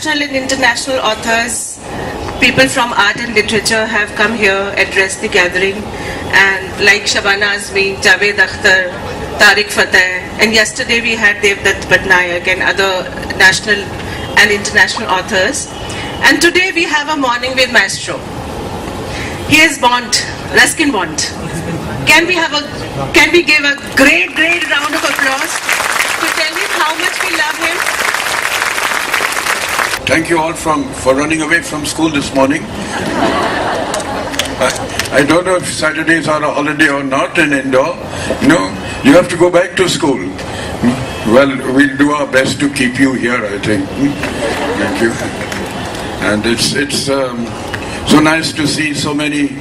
national and international authors, people from art and literature have come here, addressed the gathering, and like Shabana Azmi, Javed Akhtar, Tariq Fateh, and yesterday we had Devdutt Patnaik and other national and international authors. And today we have a morning with Maestro. He is Bond, Ruskin Bond. Can we give a great round of applause to tell him how much we love him? Thank you all for running away from school this morning. I don't know if Saturdays are a holiday or not in Indore. No, you have to go back to school. Well, we'll do our best to keep you here, I think. Thank you. And it's so nice to see so many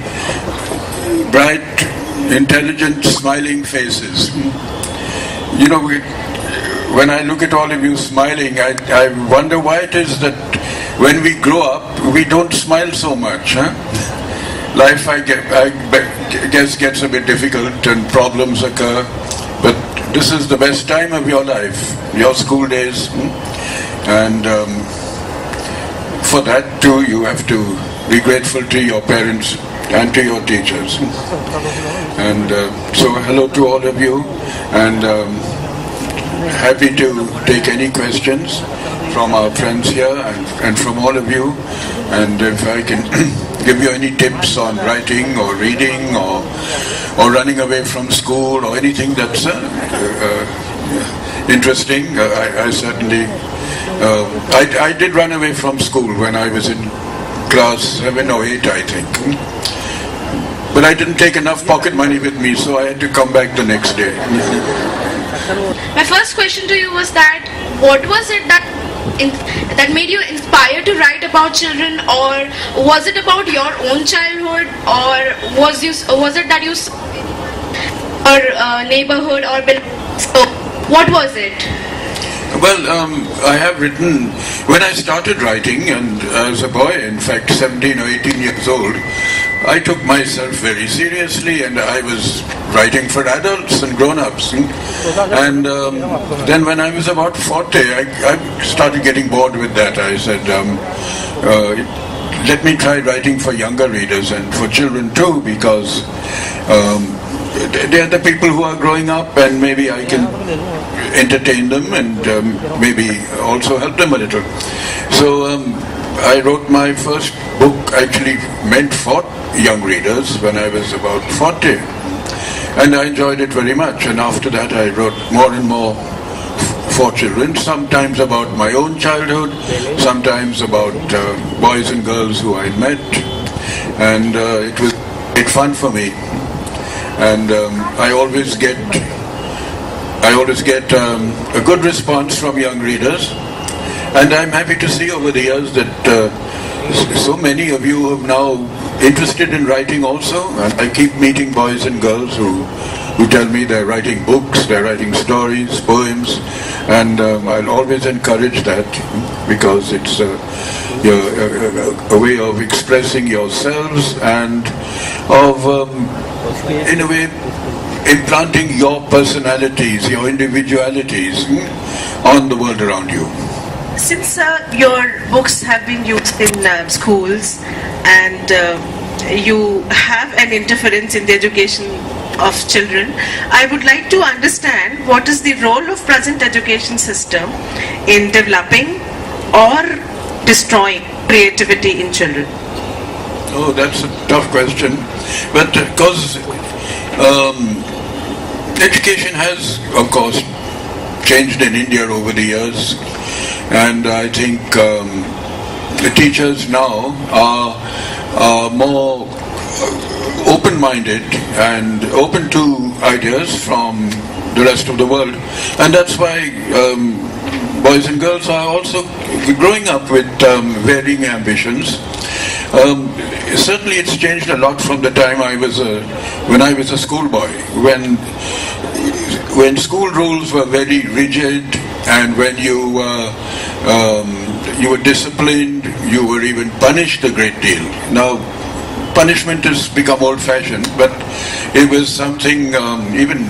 bright, intelligent, smiling faces. You know, when I look at all of you smiling, I wonder why it is that when we grow up, we don't smile so much. Life, I guess, gets a bit difficult and problems occur. But this is the best time of your life, your school days. And for that too, you have to be grateful to your parents and to your teachers. And so hello to all of you, and happy to take any questions from our friends here and from all of you. And if I can give you any tips on writing or reading or running away from school or anything that's interesting, I certainly I did run away from school when I was in class 7 or 8, I think. But I didn't take enough pocket money with me, so I had to come back the next day. My first question to you was that what was it that made you inspired to write about children, or was it about your own childhood, or was it that you saw or neighborhood or so what was it? Well, I have written, when I started writing, and as a boy, in fact 17 or 18 years old, I took myself very seriously, and I was writing for adults and grown-ups. And then when I was about 40, I started getting bored with that. I said, let me try writing for younger readers and for children too, because they are the people who are growing up, and maybe I can entertain them and maybe also help them a little. So I wrote my first book actually meant for young readers when I was about 40, and I enjoyed it very much. And after that I wrote more and more for children, sometimes about my own childhood, sometimes about boys and girls who I met, and it was great fun for me. And I always get a good response from young readers, and I'm happy to see over the years that so many of you are now interested in writing also. And I keep meeting boys and girls who tell me they're writing books, they're writing stories, poems, and I'll always encourage that, because it's a way of expressing yourselves and of, in a way, implanting your personalities, your individualities on the world around you. Since your books have been used in schools, and you have an interference in the education of children, I would like to understand what is the role of present education system in developing or destroying creativity in children. Oh, that's a tough question. But because education has, of course, changed in India over the years, and I think the teachers now are more open-minded and open to ideas from the rest of the world, and that's why boys and girls are also growing up with varying ambitions. Certainly it's changed a lot from the time when I was a schoolboy, when school rules were very rigid, and when you were disciplined, you were even punished a great deal. Now punishment has become old-fashioned, but it was something, even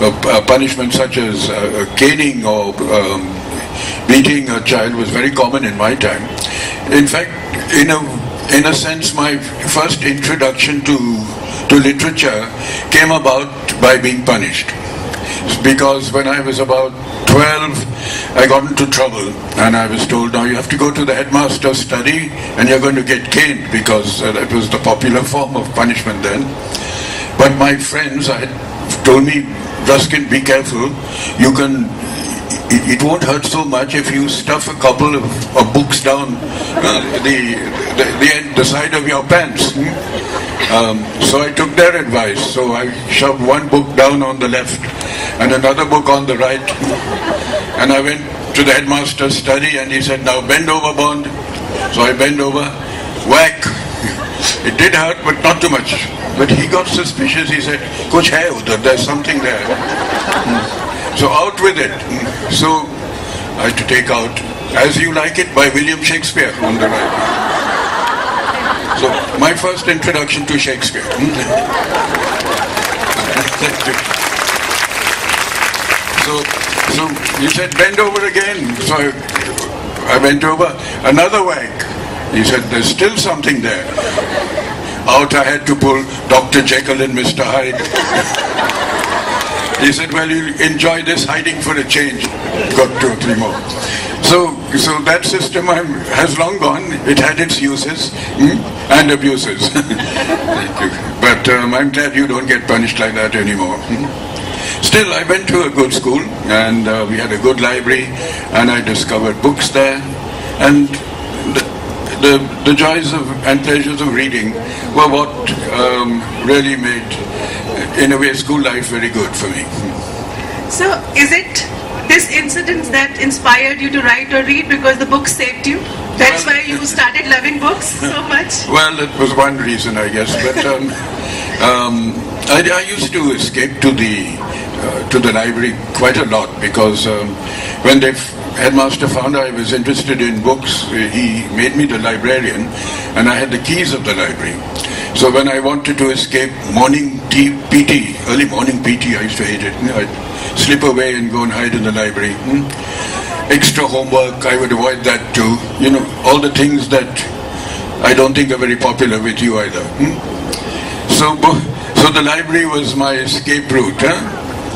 a punishment such as caning or beating a child was very common in my time. In fact, in a sense, my first introduction to literature came about by being punished. Because when I was about 12, I got into trouble and I was told, now you have to go to the headmaster's study and you're going to get caned, because that was the popular form of punishment then. But my friends told me, Ruskin, be careful. It won't hurt so much if you stuff a couple of books down the side of your pants. So I took their advice. So I shoved one book down on the left and another book on the right. And I went to the headmaster's study and he said, now bend over, Bond. So I bent over, whack. It did hurt, but not too much. But he got suspicious. He said, Kuch hai udhar, there's something there. So out with it. So I had to take out As You Like It by William Shakespeare on the right. So my first introduction to Shakespeare. Thank you. So he said, bend over again. So I bent over, another whack. He said, there's still something there. Out I had to pull Dr. Jekyll and Mr. Hyde. He said, well, you enjoy this hiding for a change. Got 2 or 3 more. So that system has long gone. It had its uses and abuses. Thank you. But I'm glad you don't get punished like that anymore. Still, I went to a good school and we had a good library and I discovered books there. And the joys and pleasures of reading were what really made, in a way, school life very good for me. So, is it this incident that inspired you to write or read because the book saved you? That's why you started loving books so much? Well, that was one reason, I guess. But I used to escape to the library quite a lot because when the headmaster found I was interested in books, he made me the librarian and I had the keys of the library. So when I wanted to escape morning PT, early morning PT, I used to hate it. I'd slip away and go and hide in the library. Extra homework, I would avoid that too. All the things that I don't think are very popular with you either. So the library was my escape route.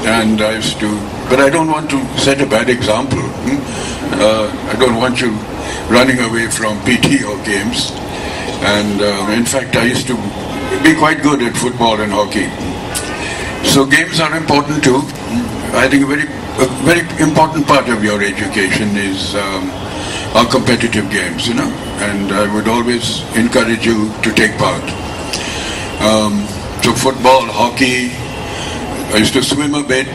And I used to, but I don't want to set a bad example. I don't want you running away from PT or games. And in fact, I used to be quite good at football and hockey. So games are important too. I think a very important part of your education is our competitive games, and I would always encourage you to take part. So football, hockey, I used to swim a bit,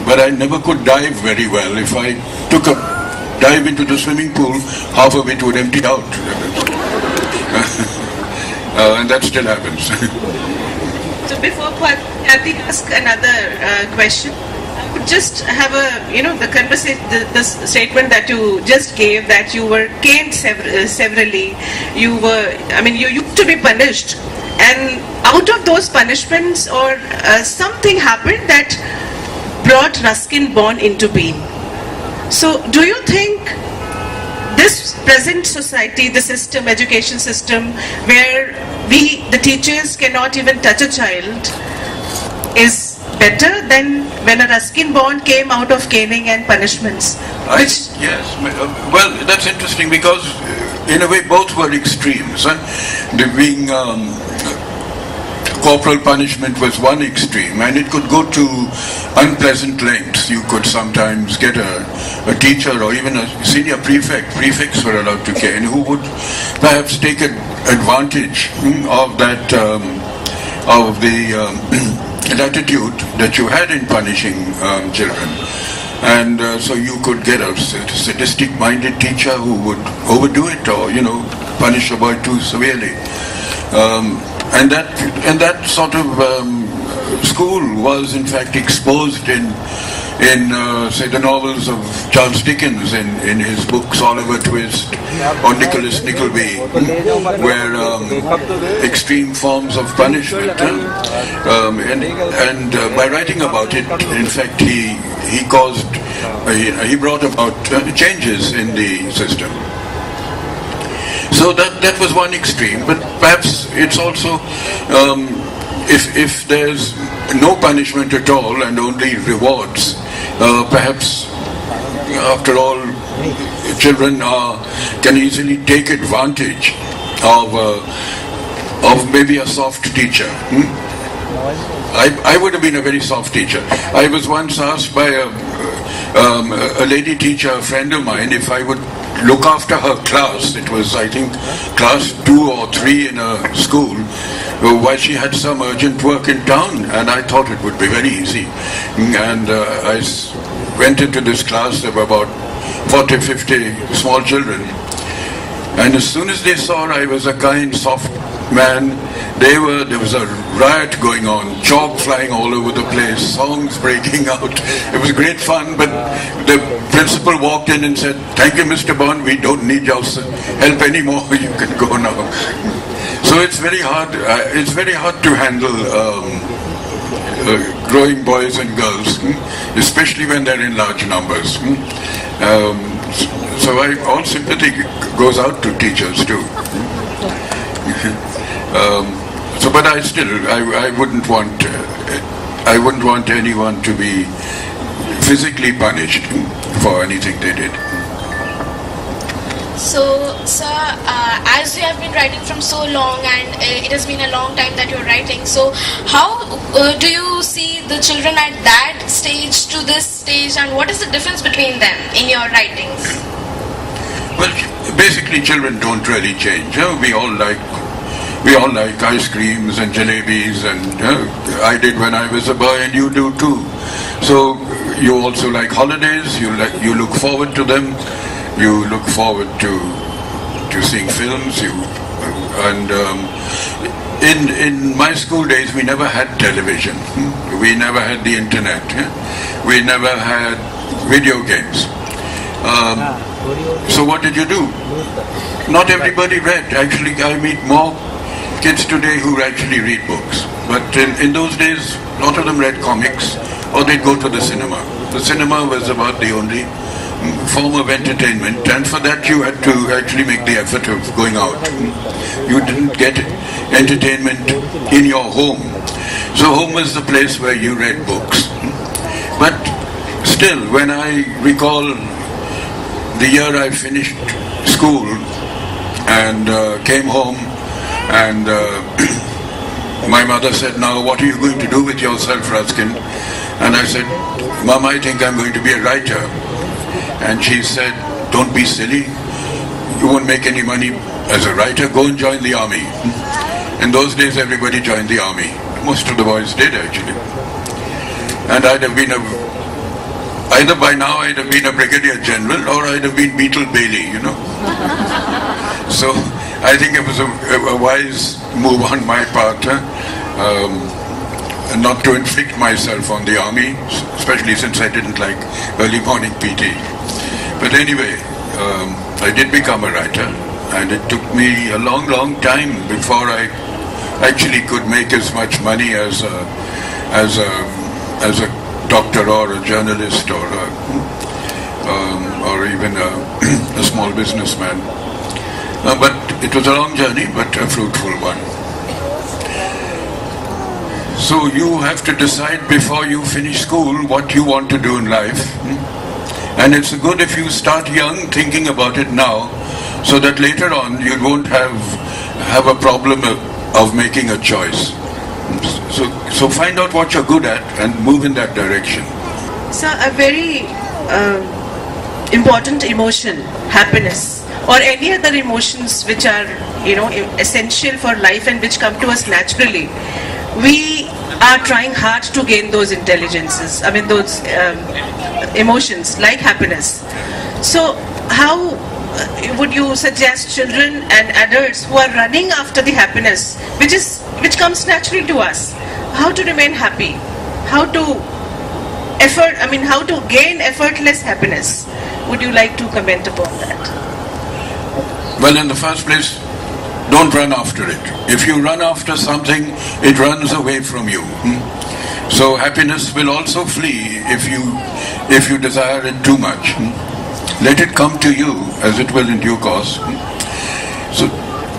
but I never could dive very well. If I took a dive into the swimming pool, half of it would empty out. And that still happens. So before Kathy ask another question, I would just have the conversation, the statement that you just gave, that you were caned severally. You used to be punished. And out of those punishments or something happened that brought Ruskin Bond into being. So do you think this present society, the system, education system, where the teachers cannot even touch a child, is better than when a Ruskin Bond came out of caning and punishments? Yes. Well, that's interesting because in a way both were extremes. Being corporal punishment was one extreme, and it could go to unpleasant lengths. You could sometimes get a teacher or even a senior prefects were allowed to cane, who would perhaps take advantage of that, of the latitude that you had in punishing children. And so you could get a sadistic-minded teacher who would overdo it or, punish a boy too severely. And that sort of school was in fact exposed in say, the novels of Charles Dickens, in his books Oliver Twist or Nicholas Nickleby, where extreme forms of punishment. And by writing about it, in fact, he brought about changes in the system. So that was one extreme, but perhaps it's also, if there's no punishment at all and only rewards, perhaps after all children can easily take advantage of maybe a soft teacher. I would have been a very soft teacher. I was once asked by a lady teacher, a friend of mine, if I would look after her class. It was, I think, class 2 or 3 in a school, while she had some urgent work in town, and I thought it would be very easy. And I went into this class. There were about 40, 50 small children, and as soon as they saw I was a kind, soft man, there was a riot going on, chalk flying all over the place, songs breaking out. It was great fun, but the principal walked in and said, "Thank you, Mr. Bond, we don't need your help anymore, you can go now." So it's very hard to handle growing boys and girls, especially when they're in large numbers. So all sympathy goes out to teachers too. But I wouldn't want anyone to be physically punished for anything they did. So, sir, as you have been writing from so long, and it has been a long time that you're writing, so how do you see the children at that stage to this stage, and what is the difference between them in your writings? Well, basically children don't really change. We all like ice creams and jalebis, and I did when I was a boy, and you do too. So you also like holidays. You look forward to them. You look forward to seeing films. In my school days, we never had television. We never had the internet. We never had video games. So what did you do? Not everybody read. Actually, I meet more kids today who actually read books. But in those days, a lot of them read comics, or they'd go to the cinema. The cinema was about the only form of entertainment, and for that you had to actually make the effort of going out. You didn't get entertainment in your home. So home was the place where you read books. But still, when I recall the year I finished school and came home, and my mother said, "Now what are you going to do with yourself, Ruskin?" And I said, "Mom, I think I'm going to be a writer." And she said, "Don't be silly. You won't make any money as a writer. Go and join the army." In those days, everybody joined the army. Most of the boys did, actually. And I'd have been either by now I'd have been a brigadier general, or I'd have been Beetle Bailey, So I think it was a wise move on my part, not to inflict myself on the army, especially since I didn't like early morning PT. But anyway, I did become a writer, and it took me a long, long time before I actually could make as much money as a doctor or a journalist or even a small businessman. But it was a long journey, but a fruitful one. So you have to decide before you finish school what you want to do in life. And it's good if you start young, thinking about it now, so that later on you won't have a problem of making a choice. So find out what you're good at and move in that direction. So a very important emotion, happiness, or any other emotions which are essential for life and which come to us naturally, we are trying hard to gain those intelligences. I mean those emotions like happiness. So how would you suggest children and adults who are running after the happiness which comes naturally to us, how to remain happy, how to how to gain effortless happiness. Would you like to comment upon that? Well, in the first place, don't run after it. If you run after something, it runs away from you. So happiness will also flee if you desire it too much. Let it come to you as it will in due course. So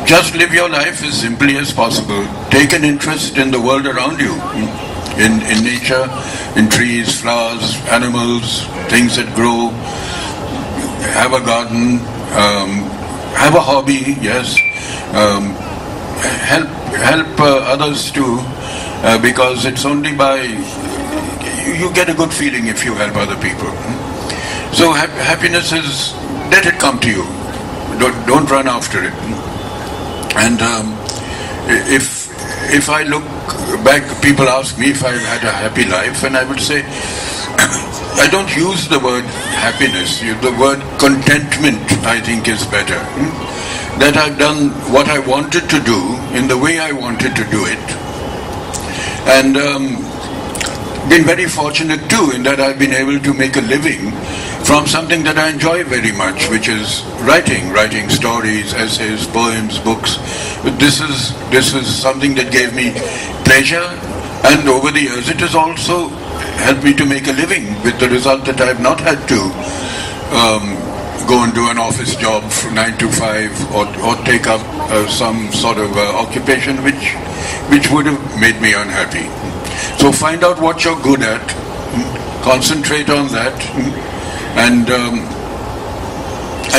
just live your life as simply as possible. Take an interest in the world around you, in nature, in trees, flowers, animals, things that grow. Have a garden, have a hobby, yes. Help others too, because it's only by you get a good feeling if you help other people. So happiness is, let it come to you. Don't run after it. And if I look back, people ask me if I've had a happy life, and I would say I don't use the word happiness. The word contentment, I think, is better. That I've done what I wanted to do in the way I wanted to do it, and been very fortunate too in that I've been able to make a living from something that I enjoy very much, which is writing stories, essays, poems, books. But this is something that gave me pleasure, and over the years it has also helped me to make a living, with the result that I have not had to go and do an office job from 9 to 5 or take up some sort of occupation which would have made me unhappy. So find out what you're good at, concentrate on that, and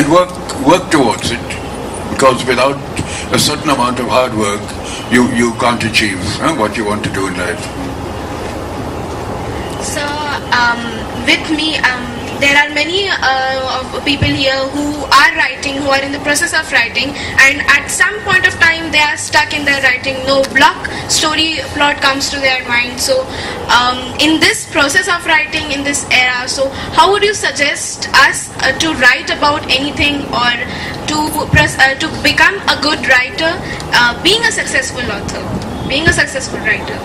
work towards it, because without a certain amount of hard work you can't achieve what you want to do in life. So with me, there are many people here who are writing, who are in the process of writing, and at some point of time they are stuck in their writing. No block, story plot comes to their mind. So in this process of writing, in this era, so how would you suggest us to write about anything, or to become a good writer, being a successful author, being a successful writer?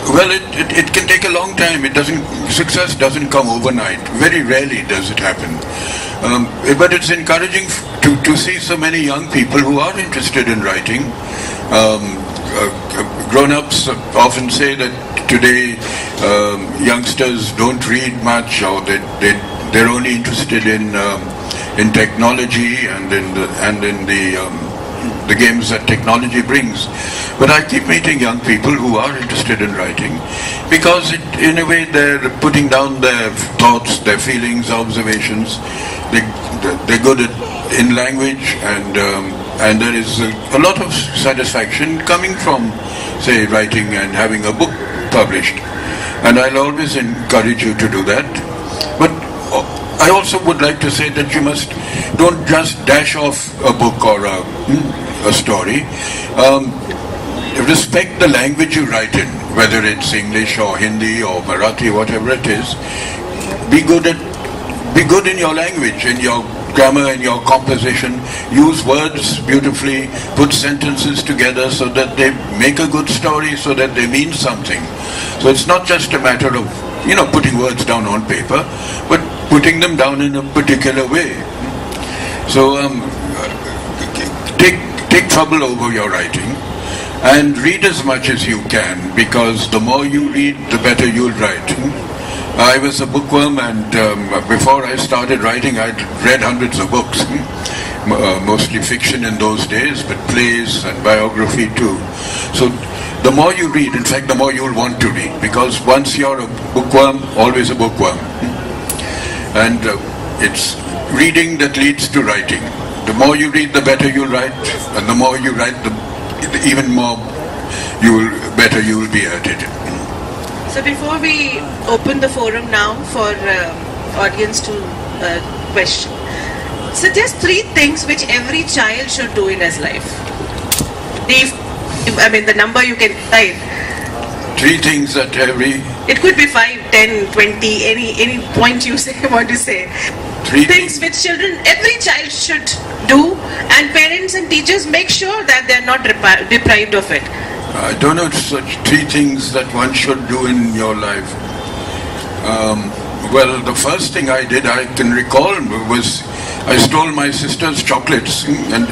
Well, it can take a long time. Success doesn't come overnight. Very rarely does it happen. But it's encouraging to see so many young people who are interested in writing. Grown-ups often say that today youngsters don't read much, or they're only interested in technology and in the games that technology brings. But I keep meeting young people who are interested in writing, because in a way they're putting down their thoughts, their feelings, observations. They're good in language, and there is a lot of satisfaction coming from, say, writing and having a book published. And I'll always encourage you to do that. But I also would like to say that don't just dash off a book or a story. Respect the language you write in, whether it's English or Hindi or Marathi, whatever it is. Be good in your language, in your grammar, in your composition. Use words beautifully. Put sentences together so that they make a good story, so that they mean something. So it's not just a matter of putting words down on paper, but putting them down in a particular way. So take trouble over your writing, and read as much as you can, because the more you read, the better you'll write. I was a bookworm, and before I started writing, I'd read hundreds of books, mostly fiction in those days, but plays and biography too. So the more you read, in fact, the more you'll want to read, because once you're a bookworm, always a bookworm. And it's reading that leads to writing. The more you read, the better you'll write, and the more you write, even more better you will be at it. So before we open the forum now for audience to question, suggest 3 things which every child should do in his life. The number you can type. 3 things that every... It could be 5, 10, 20, any point you want to say. 3 things which every child should do, and parents and teachers make sure that they're not deprived of it. I don't know such 3 things that one should do in your life. Well, the first thing I did, I can recall, was I stole my sister's chocolates and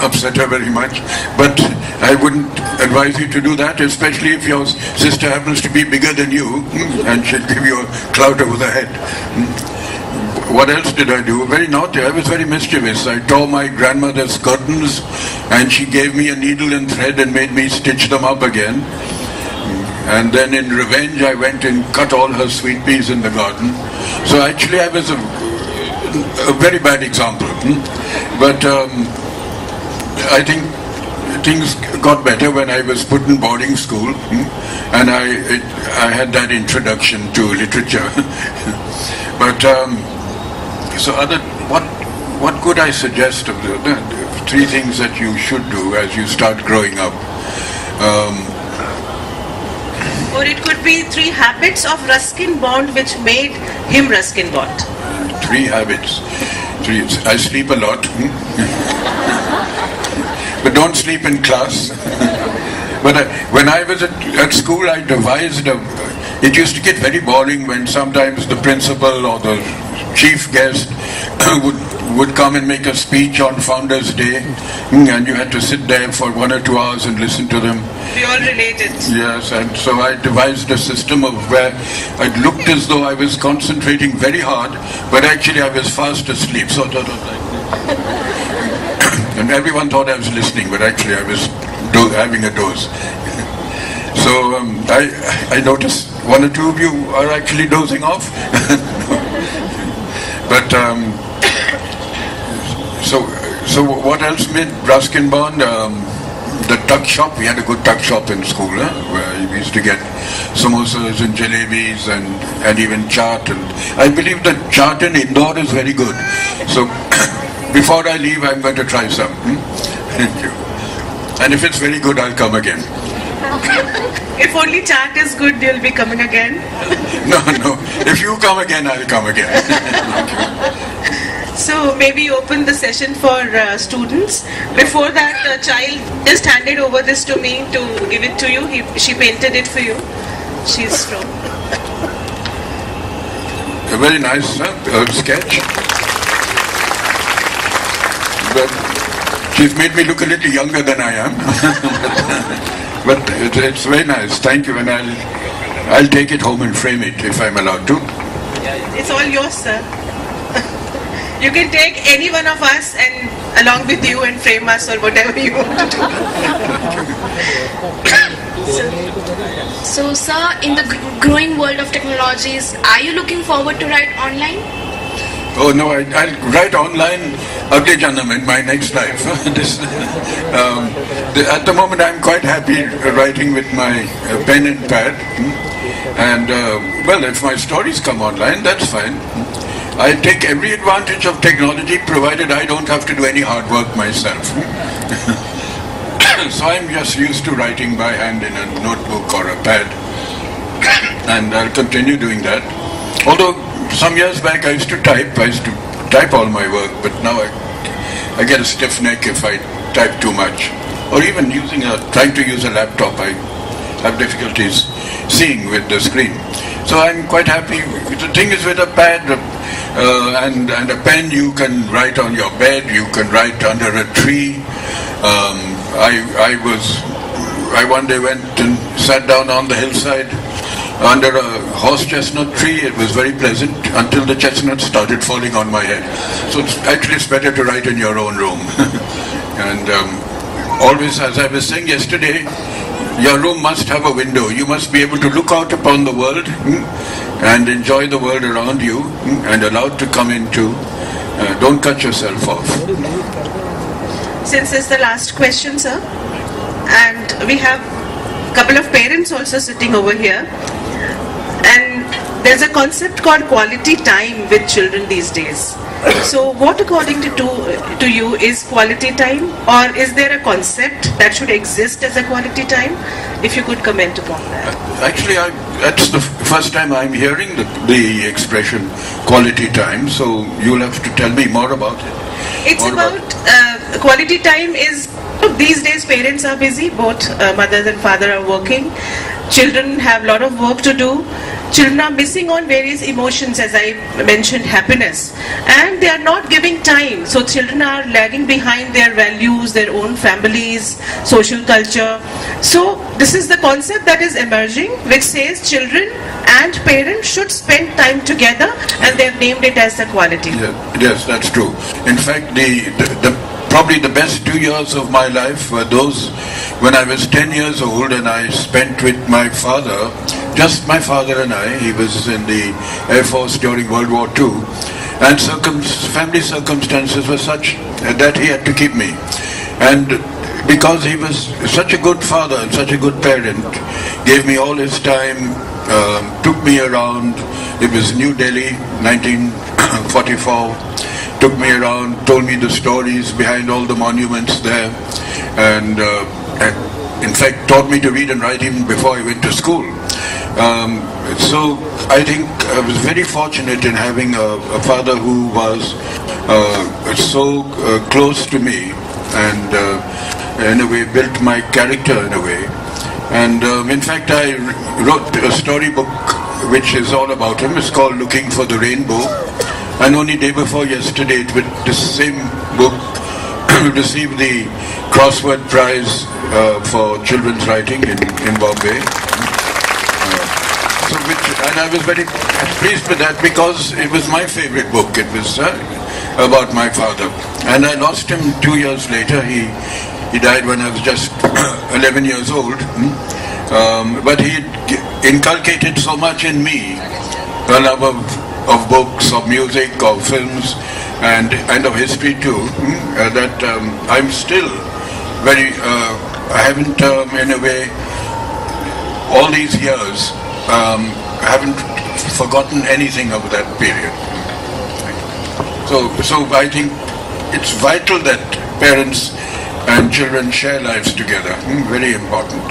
upset her very much. But I wouldn't advise you to do that, especially if your sister happens to be bigger than you and she'll give you a clout over the head. What else did I do? Very naughty. I was very mischievous. I tore my grandmother's curtains and she gave me a needle and thread and made me stitch them up again. And then in revenge I went and cut all her sweet peas in the garden. So actually I was a very bad example. But I think things got better when I was put in boarding school and I had that introduction to literature. But what could I suggest of the 3 things that you should do as you start growing up? Or it could be 3 habits of Ruskin Bond which made him Ruskin Bond. 3 habits. I sleep a lot. But don't sleep in class. But when I was at school, I devised it used to get very boring when sometimes the principal or the chief guest would come and make a speech on Founders Day, and you had to sit there for 1 or 2 hours and listen to them. We all related. Yes, and so I devised a system of where it looked as though I was concentrating very hard, but actually I was fast asleep, sort of like and everyone thought I was listening, but actually I was having a doze. So I noticed 1 or 2 of you are actually dozing off. But so what else made Ruskin Bond? The tuck shop. We had a good tuck shop in school, where we used to get samosas and jalebis and even chaat. And I believe the chaat in Indore is very good. So before I leave, I'm going to try some. Thank you. And if it's very good, I'll come again. If only chaat is good, you'll be coming again. No. If you come again, I'll come again. So maybe open the session for students. Before that, the child just handed over this to me to give it to you. She painted it for you. She's from... A very nice sketch. But she's made me look a little younger than I am. But it's very nice. Thank you. And I'll take it home and frame it if I'm allowed to. It's all yours, sir. You can take any one of us and along with you and frame us or whatever you want to do. So, sir, in the growing world of technologies, are you looking forward to write online? Oh no, I'll write online Agle Janam in my next life. At the moment I'm quite happy writing with my pen and pad. And well, if my stories come online, that's fine. I take every advantage of technology provided I don't have to do any hard work myself. So I'm just used to writing by hand in a notebook or a pad. And I'll continue doing that. Although some years back I used to type all my work, but now I get a stiff neck if I type too much. Or even trying to use a laptop, I have difficulties seeing with the screen. So I'm quite happy. The thing is, with a pad and a pen, you can write on your bed, you can write under a tree. I one day went and sat down on the hillside under a horse chestnut tree. It was very pleasant until the chestnuts started falling on my head. So it's better to write in your own room. And always, as I was saying yesterday, your room must have a window. You must be able to look out upon the world and enjoy the world around you and allowed to come into. Don't cut yourself off. Since it's the last question, sir, and we have a couple of parents also sitting over here, and there's a concept called quality time with children these days. So what, according to you, is quality time, or is there a concept that should exist as a quality time? If you could comment upon that. Actually, that's the first time I'm hearing the expression quality time, so you'll have to tell me more about it. It's quality time is, these days parents are busy, both mothers and father are working. children have a lot of work to do. Children are missing on various emotions, as I mentioned, happiness, and they are not giving time. So children are lagging behind their values, their own families, social culture. So this is the concept that is emerging, which says children and parents should spend time together, and they have named it as the quality. Yeah, yes, that's true. In fact, probably the best 2 years of my life were those when I was 10 years old and I spent with my father, just my father and I. He was in the Air Force during World War II, and family circumstances were such that he had to keep me. And because he was such a good father and such a good parent, gave me all his time, took me around. It was New Delhi, 1944. Took me around, told me the stories behind all the monuments there, and in fact taught me to read and write even before I went to school. So I think I was very fortunate in having a father who was so close to me, and in a way built my character in a way. And in fact I wrote a storybook which is all about him. It's called Looking for the Rainbow. And only day before yesterday, with the same book, received the Crossword Prize for children's writing in Bombay. And I was very pleased with that because it was my favorite book. It was about my father. And I lost him 2 years later. He died when I was just 11 years old. But he inculcated so much in me, a love of books, of music, of films, and of history too, that I'm still very, I haven't in a way, all these years, I haven't forgotten anything of that period. So I think it's vital that parents and children share lives together, very important.